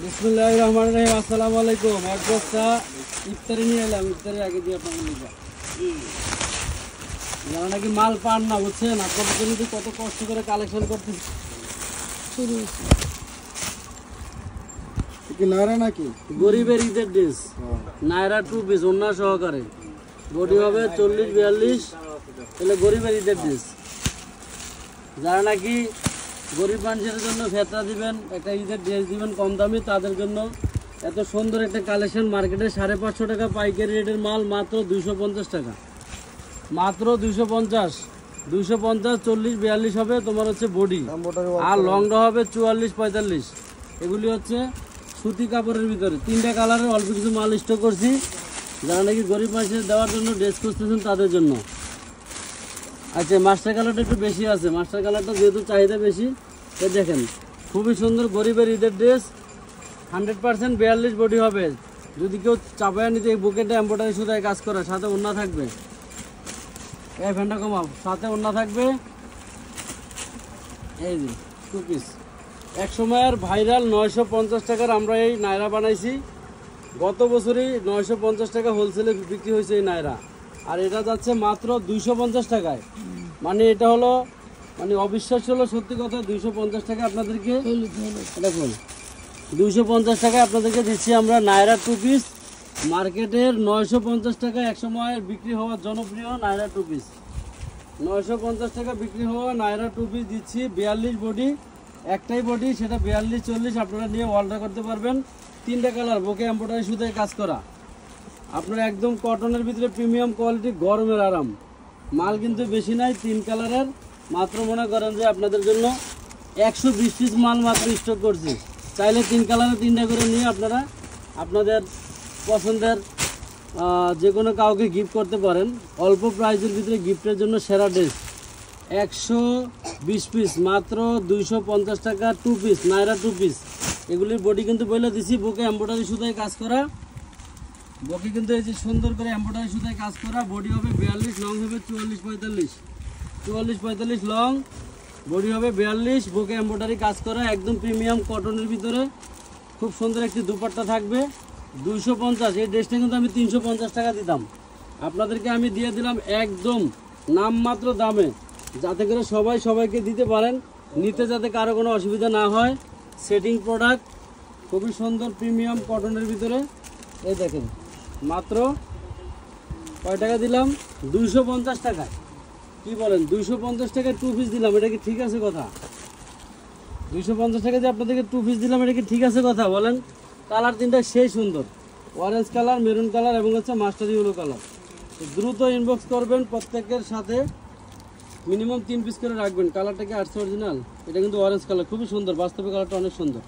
বিসমিল্লাহির রহমানির রহিম। আসসালামু আলাইকুম। এক বস্তা ইফতারি নিয়ে এলাম, ইফতারের আগে দিয়ে আপনাকে নিয়ে যারা নাকি মাল পান না, বুঝছেন? আপনাদের জন্য কত কষ্ট করে কালেকশন করতে শুরু হয়েছে। নায়রা নাকি গরিবের ঈদের ড্রেস, নায়রা 2 পিস ওন্না সহকারে, বডি হবে 40-42, তাহলে গরিবের ঈদের ড্রেস। যারা নাকি গরিব মানুষের জন্য ফেতরা দিবেন, একটা ঈদের ড্রেস দিবেন কম দামি, তাদের জন্য এত সুন্দর একটা কালেকশন। মার্কেটে 550 টাকা পাইকারি রেটের মাল মাত্র 250 টাকা, মাত্র 250, 40-42 হবে তোমার হচ্ছে বডি, আর লংটা হবে 44-45। এগুলি হচ্ছে সুতি কাপড়ের ভিতরে, 3টা কালারের অল্প কিছু মাল স্টক করছি। যারা নাকি গরিব মানুষের দেওয়ার জন্য ড্রেস খুঁজতেছেন তাদের জন্য। আচ্ছা, মাস্টার কালারটা একটু বেশি আছে, মাস্টার কালারটা যেহেতু চাহিদা বেশি, তো দেখেন খুবই সুন্দর গরিবের ঈদের ড্রেস, 100% 42 বডি হবে। যদি কেউ চাপায়া নিতে, এই বুকেটে এমব্রয়ডারি সুতায় কাজ করা, সাথে ওড়না থাকবে, এই ফ্যানটা কমাও, সাথে ওড়না থাকবে। এই যে 2 পিস, এক সময়ের ভাইরাল 950 টাকার আমরা এই নায়রা বানাইছি। গত বছরই 950 টাকা হোলসেলে বিক্রি হয়েছে এই নায়রা, আর এটা যাচ্ছে মাত্র 250 টাকায়। মানে এটা হলো মানে অবিশ্বাস্য হলো সত্যি কথা। 250 টাকা আপনাদেরকে দেখুন, 250 টাকায় আপনাদেরকে দিচ্ছি আমরা নায়রা 2 পিস। মার্কেটের 950 টাকা এক সময়ের বিক্রি হওয়া জনপ্রিয় নায়রা 2 পিস, 950 টাকা বিক্রি হওয়া নায়রা 2 পিস দিচ্ছি। 42 বডি, একটাই বডি, সেটা 42-40 আপনারা নিয়ে অর্ডার করতে পারবেন। 3টা কালার, বুকে এমব্রয়ডারি সুতায় কাজ করা, আপনার একদম কটনের ভিতরে প্রিমিয়াম কোয়ালিটি, গরমের আরাম। মাল কিন্তু বেশি নাই, 3 কালারের, মাত্র মনে করেন যে আপনাদের জন্য 120 পিস মাল মাত্র স্টক করছি। চাইলে 3 কালারে 3টা করে নিয়ে আপনারা আপনাদের পছন্দের যে কোনো কাউকে গিফট করতে পারেন। অল্প প্রাইসের ভিতরে গিফটের জন্য সেরা ড্রেস, 120 পিস মাত্র 250 টাকা 2 পিস, নায়রা 2 পিস। এগুলির বডি কিন্তু বলে দিছি, বুকে এমব্রয়ডারি সুতায় কাজ করা, বডি কিন্তু এই যে সুন্দর করে এমব্রয়ডারি সুতায় কাজ করা। বডি হবে 42, লং হবে 44-45, 44-45 লং, বডি হবে 42, বুকে এমব্রয়ডারি কাজ করা, একদম প্রিমিয়াম কটনের ভিতরে। খুব সুন্দর একটি দুপাট্টা থাকবে, 250। এই ড্রেসটা কিন্তু আমি 350 টাকা দিতাম, আপনাদেরকে আমি দিয়ে দিলাম একদম নামমাত্র দামে, যাতে করে সবাই সবাইকে দিতে পারেন, নিতে যাতে কারো কোনো অসুবিধা না হয়। সেটিং প্রোডাক্ট, খুবই সুন্দর প্রিমিয়াম কটনের ভিতরে। এই দেখেন মাত্র কয় টাকা দিলাম? 250 টাকায়। কি বলেন, 250 টাকায় 2 পিস দিলাম, এটা কি ঠিক আছে কথা? 250 টাকা যে আপনাদেরকে 2 পিস দিলাম, এটা কি ঠিক আছে কথা বলেন? কালার 3টা সেই সুন্দর, অরেঞ্জ কালার, মেরুন কালার এবং হচ্ছে মাস্টার ইয়েলো কালার। দ্রুত ইনবক্স করবেন, প্রত্যেকের সাথে মিনিমাম 3 পিস করে রাখবেন। কালারটা কি আর্টস অরিজিনাল? এটা কিন্তু অরেঞ্জ কালার, খুবই সুন্দর, বাস্তবে কালারটা অনেক সুন্দর।